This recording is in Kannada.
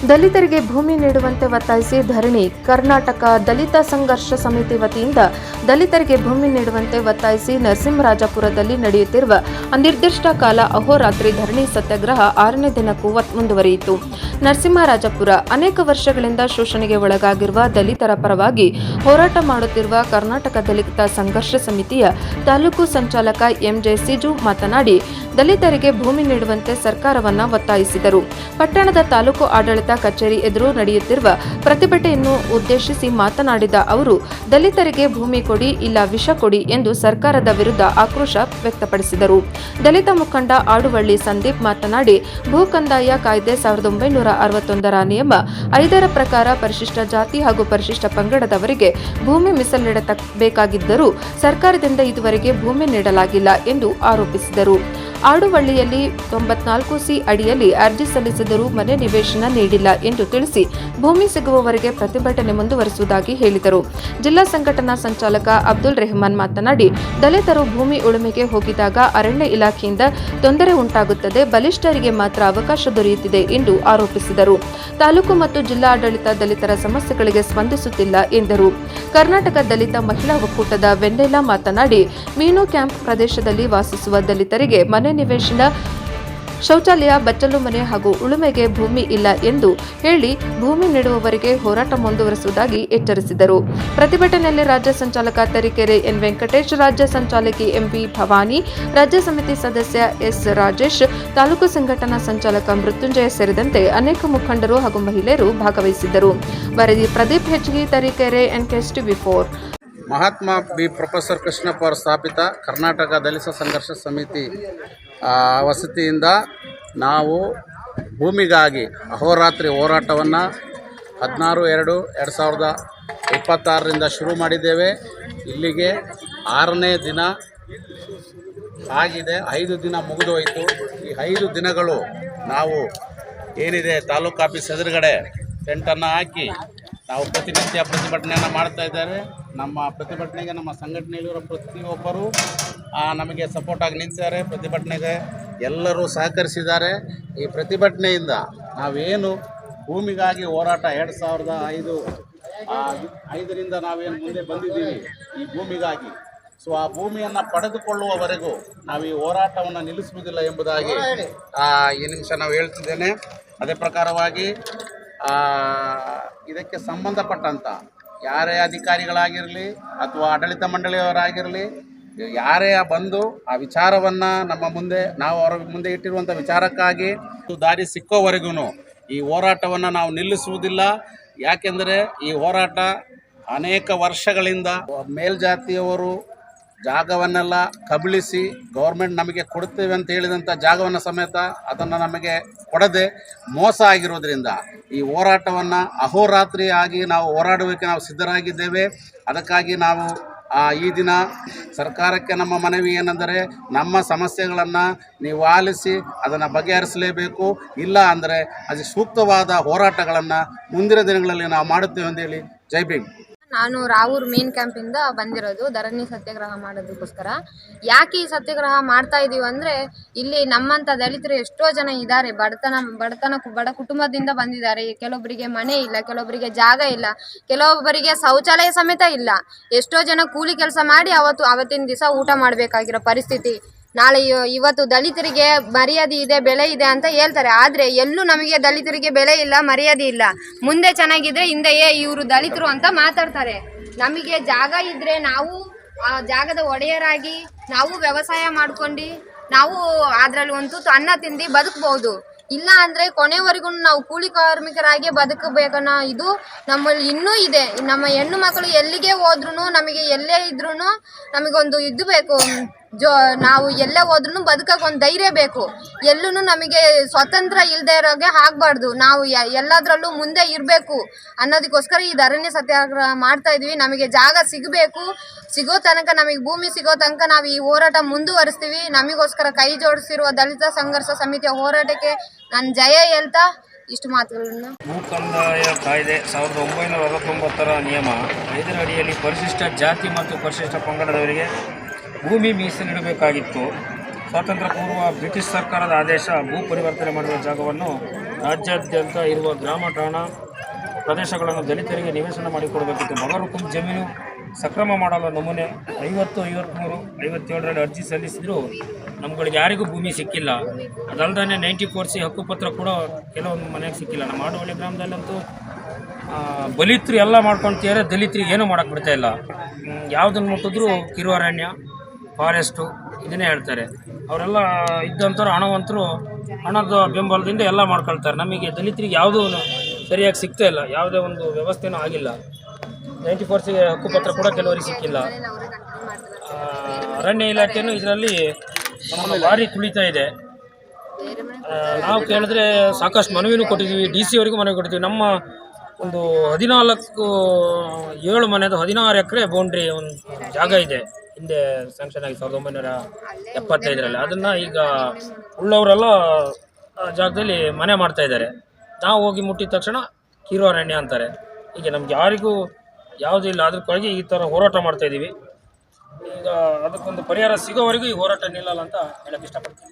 ದಲಿತರಿಗೆ ಭೂಮಿ ನೀಡುವಂತೆ ಒತ್ತಾಯಿಸಿ ಧರಣಿ. ಕರ್ನಾಟಕ ದಲಿತ ಸಂಘರ್ಷ ಸಮಿತಿ ವತಿಯಿಂದ ದಲಿತರಿಗೆ ಭೂಮಿ ನೀಡುವಂತೆ ಒತ್ತಾಯಿಸಿ ನರಸಿಂಹರಾಜಪುರದಲ್ಲಿ ನಡೆಯುತ್ತಿರುವ ಅನಿರ್ದಿಷ್ಟ ಕಾಲ ಅಹೋರಾತ್ರಿ ಧರಣಿ ಸತ್ಯಾಗ್ರಹ 6ನೇ ದಿನಕ್ಕೂ ಮುಂದುವರಿಯಿತು. ನರಸಿಂಹರಾಜಪುರ ಅನೇಕ ವರ್ಷಗಳಿಂದ ಶೋಷಣೆಗೆ ಒಳಗಾಗಿರುವ ದಲಿತರ ಪರವಾಗಿ ಹೋರಾಟ ಮಾಡುತ್ತಿರುವ ಕರ್ನಾಟಕ ದಲಿತ ಸಂಘರ್ಷ ಸಮಿತಿಯ ತಾಲೂಕು ಸಂಚಾಲಕ ಎಂಜೆ ಸಿಜು ಮಾತನಾಡಿ, ದಲಿತರಿಗೆ ಭೂಮಿ ನೀಡುವಂತೆ ಸರ್ಕಾರವನ್ನು ಒತ್ತಾಯಿಸಿದರು. ಪಟ್ಟಣದ ತಾಲೂಕು ಆಡಳಿತ ಕಚೇರಿ ಎದುರು ನಡೆಯುತ್ತಿರುವ ಪ್ರತಿಭಟನೆಯನ್ನು ಉದ್ದೇಶಿಸಿ ಮಾತನಾಡಿದ ಅವರು, ದಲಿತರಿಗೆ ಭೂಮಿ ಕೊಡಿ ಇಲ್ಲ ವಿಷ ಕೊಡಿ ಎಂದು ಸರ್ಕಾರದ ವಿರುದ್ಧ ಆಕ್ರೋಶ ವ್ಯಕ್ತಪಡಿಸಿದರು. ದಲಿತ ಮುಖಂಡ ಆಡುವಳ್ಳಿ ಸಂದೀಪ್ ಮಾತನಾಡಿ, ಭೂ ಕಂದಾಯ ಕಾಯ್ದೆ 1961ರ ನಿಯಮ 5ರ ಪ್ರಕಾರ ಪರಿಶಿಷ್ಟ ಜಾತಿ ಹಾಗೂ ಪರಿಶಿಷ್ಟ ಪಂಗಡದವರಿಗೆ ಭೂಮಿ ಮೀಸಲಿಡಬೇಕಾಗಿದ್ದರೂ ಸರ್ಕಾರದಿಂದ ಇದುವರೆಗೆ ಭೂಮಿ ನೀಡಲಾಗಿಲ್ಲ ಎಂದು ಆರೋಪಿಸಿದರು. ಆಡುವಳ್ಳಿಯಲ್ಲಿ 94ಸಿ ಅಡಿಯಲ್ಲಿ ಅರ್ಜಿ ಸಲ್ಲಿಸಿದರೂ ಮನೆ ನಿವೇಶನ ನೀಡಿಲ್ಲ ಎಂದು ತಿಳಿಸಿ ಭೂಮಿ ಸಿಗುವವರೆಗೆ ಪ್ರತಿಭಟನೆ ಮುಂದುವರಿಸುವುದಾಗಿ ಹೇಳಿದರು. ಜಿಲ್ಲಾ ಸಂಘಟನಾ ಸಂಚಾಲಕ ಅಬ್ದುಲ್ ರೆಹಮಾನ್ ಮಾತನಾಡಿ, ದಲಿತರು ಭೂಮಿ ಉಳುಮೆಗೆ ಹೋಗಿದಾಗ ಅರಣ್ಯ ಇಲಾಖೆಯಿಂದ ತೊಂದರೆ ಉಂಟಾಗುತ್ತದೆ, ಬಲಿಷ್ಠರಿಗೆ ಮಾತ್ರ ಅವಕಾಶ ದೊರೆಯುತ್ತಿದೆ ಎಂದು ಆರೋಪಿಸಿದರು. ತಾಲೂಕು ಮತ್ತು ಜಿಲ್ಲಾಡಳಿತ ದಲಿತರ ಸಮಸ್ಯೆಗಳಿಗೆ ಸ್ಪಂದಿಸುತ್ತಿಲ್ಲ ಎಂದರು. ಕರ್ನಾಟಕ ದಲಿತ ಮಹಿಳಾ ಒಕ್ಕೂಟದ ವೆನ್ನೆಲಾ ಮಾತನಾಡಿ, ಮೀನು ಕ್ಯಾಂಪ್ ಪ್ರದೇಶದಲ್ಲಿ ವಾಸಿಸುವ ದಲಿತರಿಗೆ ಮನೆ ನಿವೇಶನ, ಶೌಚಾಲಯ, ಬಚ್ಚಲು ಮನೆ ಹಾಗೂ ಉಳುಮೆಗೆ ಭೂಮಿ ಇಲ್ಲ ಎಂದು ಹೇಳಿ ಭೂಮಿ ನೀಡುವವರೆಗೆ ಹೋರಾಟ ಮುಂದುವರಿಸುವುದಾಗಿ ಎಚ್ಚರಿಸಿದರು. ಪ್ರತಿಭಟನೆಯಲ್ಲಿ ರಾಜ್ಯ ಸಂಚಾಲಕ ತರೀಕೆರೆ ಎನ್ ವೆಂಕಟೇಶ್, ರಾಜ್ಯ ಸಂಚಾಲಕಿ ಎಂಪಿ ಭವಾನಿ, ರಾಜ್ಯ ಸಮಿತಿ ಸದಸ್ಯ ಎಸ್ ರಾಜೇಶ್, ತಾಲೂಕು ಸಂಘಟನಾ ಸಂಚಾಲಕ ಮೃತ್ಯುಂಜಯ ಸೇರಿದಂತೆ ಅನೇಕ ಮುಖಂಡರು ಹಾಗೂ ಮಹಿಳೆಯರು ಭಾಗವಹಿಸಿದ್ದರು. ವರದಿ ಪ್ರದೀಪ್ ಹೆಚ್ಗಿ, Tarikere, NKSTV4. Mahatma B professor Krishnappa ಅವರು ಸ್ಥಾಪಿತ ಕರ್ನಾಟಕ ದಲಿತ ಸಂಘರ್ಷ ಸಮಿತಿ ವಸತಿಯಿಂದ ನಾವು ಭೂಮಿಗಾಗಿ ಅಹೋರಾತ್ರಿ ಹೋರಾಟವನ್ನು 16/2/2026ರಿಂದ ಶುರು ಮಾಡಿದ್ದೇವೆ. ಇಲ್ಲಿಗೆ 6ನೇ ದಿನ ಆಗಿದೆ. 5 ದಿನ ಮುಗಿದೋಯಿತು. ಈ 5 ದಿನಗಳು ನಾವು ಏನಿದೆ ತಾಲೂಕು ಆಫೀಸ್ ಎದುರುಗಡೆ ಟೆಂಟನ್ನು ಹಾಕಿ ನಾವು ಪ್ರತಿನಿತ್ಯ ಪ್ರತಿಭಟನೆಯನ್ನು ಮಾಡ್ತಾ ಇದ್ದಾರೆ. ನಮ್ಮ ಪ್ರತಿಭಟನೆಗೆ ನಮ್ಮ ಸಂಘಟನೆಯಲ್ಲಿರೋ ಪ್ರತಿಯೊಬ್ಬರು ನಮಗೆ ಸಪೋರ್ಟಾಗಿ ನಿಂತಿದ್ದಾರೆ. ಪ್ರತಿಭಟನೆಗೆ ಎಲ್ಲರೂ ಸಹಕರಿಸಿದ್ದಾರೆ. ಈ ಪ್ರತಿಭಟನೆಯಿಂದ ನಾವೇನು ಭೂಮಿಗಾಗಿ ಹೋರಾಟ 2005ರಿಂದ ನಾವೇನು ಮುಂದೆ ಬಂದಿದ್ದೀವಿ ಈ ಭೂಮಿಗಾಗಿ, ಸೊ ಆ ಭೂಮಿಯನ್ನು ಪಡೆದುಕೊಳ್ಳುವವರೆಗೂ ನಾವು ಈ ಹೋರಾಟವನ್ನು ನಿಲ್ಲಿಸುವುದಿಲ್ಲ ಎಂಬುದಾಗಿ ಈ ನಿಮಿಷ ನಾವು ಹೇಳ್ತಿದ್ದೇನೆ. ಅದೇ ಪ್ರಕಾರವಾಗಿ ಇದಕ್ಕೆ ಸಂಬಂಧಪಟ್ಟಂಥ ಯಾರೇ ಅಧಿಕಾರಿಗಳಾಗಿರಲಿ ಅಥವಾ ಆಡಳಿತ ಮಂಡಳಿಯವರಾಗಿರಲಿ, ಯಾರೇ ಬಂದು ಆ ವಿಚಾರವನ್ನು ನಮ್ಮ ಮುಂದೆ ನಾವು ಅವರ ಮುಂದೆ ಇಟ್ಟಿರುವಂಥ ವಿಚಾರಕ್ಕಾಗಿ ದಾರಿ ಸಿಕ್ಕೋವರೆಗೂ ಈ ಹೋರಾಟವನ್ನು ನಾವು ನಿಲ್ಲಿಸುವುದಿಲ್ಲ. ಯಾಕೆಂದರೆ ಈ ಹೋರಾಟ ಅನೇಕ ವರ್ಷಗಳಿಂದ ಮೇಲ್ಜಾತಿಯವರು ಜಾಗವನ್ನೆಲ್ಲ ಕಬಳಿಸಿ ಗೌರ್ಮೆಂಟ್ ನಮಗೆ ಕೊಡ್ತೇವೆ ಅಂತ ಹೇಳಿದಂಥ ಜಾಗವನ್ನು ಸಮೇತ ಅದನ್ನು ನಮಗೆ ಕೊಡದೆ ಮೋಸ ಆಗಿರೋದ್ರಿಂದ ಈ ಹೋರಾಟವನ್ನು ಅಹೋರಾತ್ರಿ ಆಗಿ ನಾವು ಹೋರಾಡೋದಕ್ಕೆ ನಾವು ಸಿದ್ಧರಾಗಿದ್ದೇವೆ. ಅದಕ್ಕಾಗಿ ನಾವು ಈ ದಿನ ಸರ್ಕಾರಕ್ಕೆ ನಮ್ಮ ಮನವಿ ಏನೆಂದರೆ, ನಮ್ಮ ಸಮಸ್ಯೆಗಳನ್ನು ನೀವು ಆಲಿಸಿ ಅದನ್ನು ಬಗೆಹರಿಸಲೇಬೇಕು. ಇಲ್ಲ ಅಂದರೆ ಅದು ಸೂಕ್ತವಾದ ಹೋರಾಟಗಳನ್ನು ಮುಂದಿನ ದಿನಗಳಲ್ಲಿ ನಾವು ಮಾಡುತ್ತೇವೆ ಅಂತೇಳಿ ಜೈ ಭೀಮ್. ನಾನು ರಾವೂರು ಮೇನ್ ಕ್ಯಾಂಪಿಂದ ಬಂದಿರೋದು ಧರಣಿ ಸತ್ಯಾಗ್ರಹ ಮಾಡೋದಕ್ಕೋಸ್ಕರ. ಯಾಕೆ ಈ ಸತ್ಯಾಗ್ರಹ ಮಾಡ್ತಾ ಇದೀವಿ ಅಂದರೆ, ಇಲ್ಲಿ ನಮ್ಮಂಥ ದಲಿತರು ಎಷ್ಟೋ ಜನ ಇದ್ದಾರೆ. ಬಡ ಕುಟುಂಬದಿಂದ ಬಂದಿದ್ದಾರೆ. ಕೆಲವೊಬ್ಬರಿಗೆ ಮನೆ ಇಲ್ಲ, ಕೆಲವೊಬ್ಬರಿಗೆ ಜಾಗ ಇಲ್ಲ, ಕೆಲವೊಬ್ಬರಿಗೆ ಶೌಚಾಲಯ ಸಮೇತ ಇಲ್ಲ. ಎಷ್ಟೋ ಜನ ಕೂಲಿ ಕೆಲಸ ಮಾಡಿ ಅವತ್ತಿನ ದಿವಸ ಊಟ ಮಾಡಬೇಕಾಗಿರೋ ಪರಿಸ್ಥಿತಿ. ನಾಳೆ ಇವತ್ತು ದಲಿತರಿಗೆ ಮರ್ಯಾದೆ ಇದೆ, ಬೆಲೆ ಇದೆ ಅಂತ ಹೇಳ್ತಾರೆ. ಆದರೆ ಎಲ್ಲೂ ನಮಗೆ ದಲಿತರಿಗೆ ಬೆಲೆ ಇಲ್ಲ, ಮರ್ಯಾದೆ ಇಲ್ಲ. ಮುಂದೆ ಚೆನ್ನಾಗಿದ್ರೆ ಹಿಂದೆಯೇ ಇವರು ದಲಿತರು ಅಂತ ಮಾತಾಡ್ತಾರೆ. ನಮಗೆ ಜಾಗ ಇದ್ದರೆ ನಾವು ಆ ಜಾಗದ ಒಡೆಯರಾಗಿ ನಾವು ವ್ಯವಸಾಯ ಮಾಡ್ಕೊಂಡು ನಾವು ಅದರಲ್ಲಿ ಒಂದು ತುತ್ತು ಅನ್ನ ತಿಂದು ಬದುಕ್ಬೋದು. ಇಲ್ಲ ಅಂದರೆ ಕೊನೆವರೆಗೂ ನಾವು ಕೂಲಿ ಕಾರ್ಮಿಕರಾಗಿ ಬದುಕಬೇಕನ್ನೋ ಇದು ನಮ್ಮಲ್ಲಿ ಇನ್ನೂ ಇದೆ. ನಮ್ಮ ಹೆಣ್ಣು ಮಕ್ಕಳು ಎಲ್ಲಿಗೆ ಹೋದ್ರೂ, ನಮಗೆ ಎಲ್ಲೇ ಇದ್ರೂ ನಮಗೊಂದು ಇದು ಬೇಕು. ನಾವು ಎಲ್ಲೇ ಹೋದ್ರೂ ಬದುಕಕ್ಕೆ ಒಂದು ಧೈರ್ಯ ಬೇಕು. ಎಲ್ಲೂ ನಮಗೆ ಸ್ವತಂತ್ರ ಇಲ್ಲದೆ ಇರೋಗೆ ಆಗಬಾರ್ದು. ನಾವು ಎಲ್ಲದರಲ್ಲೂ ಮುಂದೆ ಇರಬೇಕು ಅನ್ನೋದಕ್ಕೋಸ್ಕರ ಈ ಧರಣಿ ಸತ್ಯಾಗ್ರಹ ಮಾಡ್ತಾ ಇದ್ವಿ. ನಮಗೆ ಜಾಗ ಸಿಗೋ ತನಕ, ನಮಗೆ ಭೂಮಿ ಸಿಗೋ ತನಕ ನಾವು ಈ ಹೋರಾಟ ಮುಂದುವರಿಸ್ತೀವಿ. ನಮಗೋಸ್ಕರ ಕೈ ಜೋಡಿಸಿರುವ ದಲಿತ ಸಂಘರ್ಷ ಸಮಿತಿಯ ಹೋರಾಟಕ್ಕೆ ನಾನು ಜಯ ಹೇಳ್ತಾ ಇಷ್ಟು ಮಾತುಗಳನ್ನು. ಭೂ ಕಂದಾಯ ಕಾಯ್ದೆ 1969ರ ನಿಯಮ 5ರ ಅಡಿಯಲ್ಲಿ ಪರಿಶಿಷ್ಟ ಜಾತಿ ಮತ್ತು ಪರಿಶಿಷ್ಟ ಪಂಗಡದವರಿಗೆ ಭೂಮಿ ಮೀಸಲಿಡಬೇಕಾಗಿತ್ತು. ಸ್ವಾತಂತ್ರ್ಯ ಪೂರ್ವ ಬ್ರಿಟಿಷ್ ಸರ್ಕಾರದ ಆದೇಶ ಭೂ ಪರಿವರ್ತನೆ ಮಾಡುವ ಜಾಗವನ್ನು ರಾಜ್ಯಾದ್ಯಂತ ಇರುವ ಗ್ರಾಮ ಠಾಣಾ ಪ್ರದೇಶಗಳನ್ನು ದಲಿತರಿಗೆ ನಿವೇಶನ ಮಾಡಿಕೊಡಬೇಕಿತ್ತು. ಬಗರುಕುಂ ಜಮೀನು ಸಕ್ರಮ ಮಾಡಲು ನಮೂನೆ 50, 53, 57ರಲ್ಲಿ ಅರ್ಜಿ ಸಲ್ಲಿಸಿದರೂ ನಮ್ಗಳಿಗೆ ಯಾರಿಗೂ ಭೂಮಿ ಸಿಕ್ಕಿಲ್ಲ. ಅದಲ್ಲದೆ 94C ಹಕ್ಕುಪತ್ರ ಕೂಡ ಕೆಲವೊಂದು ಮನೆಗೆ ಸಿಕ್ಕಿಲ್ಲ. ನಮ್ಮ ಆಡವಳ್ಳಿ ಗ್ರಾಮದಲ್ಲಂತೂ ಬಲಿತರು ಎಲ್ಲ ಮಾಡ್ಕೊಳ್ತಿದ್ದಾರೆ, ದಲಿತರಿಗೆ ಏನೂ ಮಾಡೋಕ್ಕೆ ಬಿಡ್ತಾ ಇಲ್ಲ. ಯಾವುದನ್ನು ಮುಟ್ಟಿದ್ರೂ ಕಿರುಅರಣ್ಯ, ಫಾರೆಸ್ಟು ಇದನ್ನೇ ಹೇಳ್ತಾರೆ. ಅವರೆಲ್ಲ ಇದ್ದಂಥವ್ರು ಹಣವಂತರು, ಹಣದ ಬೆಂಬಲದಿಂದ ಎಲ್ಲ ಮಾಡ್ಕೊಳ್ತಾರೆ. ನಮಗೆ ದಲಿತರಿಗೆ ಯಾವುದೂ ಸರಿಯಾಗಿ ಸಿಗ್ತಾ ಇಲ್ಲ, ಯಾವುದೇ ಒಂದು ವ್ಯವಸ್ಥೆನೂ ಆಗಿಲ್ಲ. 94C ಹಕ್ಕುಪತ್ರ ಕೂಡ ಕೆಲವರಿಗೆ ಸಿಕ್ಕಿಲ್ಲ. ಅರಣ್ಯ ಇಲಾಖೆಯೂ ಇದರಲ್ಲಿ ನಮ್ಮನ್ನು ಭಾರಿ ತುಳಿತಾ ಇದೆ. ನಾವು ಕೇಳಿದ್ರೆ ಸಾಕಷ್ಟು ಮನವಿನೂ ಕೊಟ್ಟಿದ್ದೀವಿ, DC ಅವರಿಗೂ ಮನವಿ ಕೊಟ್ಟಿದ್ದೀವಿ. ನಮ್ಮ ಒಂದು 7 ಮನೆದು 16 ಎಕರೆ ಬೌಂಡ್ರಿ ಒಂದು ಜಾಗ ಇದೆ, ಹಿಂದೆ ಸ್ಯಾಂಕ್ಷನ್ ಆಗಿ 1975ರಲ್ಲಿ. ಅದನ್ನು ಈಗ ಉಳ್ಳವರೆಲ್ಲ ಆ ಜಾಗದಲ್ಲಿ ಮನೆ ಮಾಡ್ತಾ ಇದ್ದಾರೆ. ನಾವು ಹೋಗಿ ಮುಟ್ಟಿದ ತಕ್ಷಣ ಕಿರು ಅರಣ್ಯ ಅಂತಾರೆ. ಹೀಗೆ ನಮ್ಗೆ ಯಾರಿಗೂ ಯಾವುದೂ ಇಲ್ಲ. ಅದಕ್ಕಾಗಿ ಈ ಥರ ಹೋರಾಟ ಮಾಡ್ತಾಯಿದ್ದೀವಿ. ಈಗ ಅದಕ್ಕೊಂದು ಪರಿಹಾರ ಸಿಗೋವರೆಗೂ ಈ ಹೋರಾಟ ನಿಲ್ಲಲ್ಲ ಅಂತ ಹೇಳಕ್ಕೆ ಇಷ್ಟಪಡ್ತೀನಿ.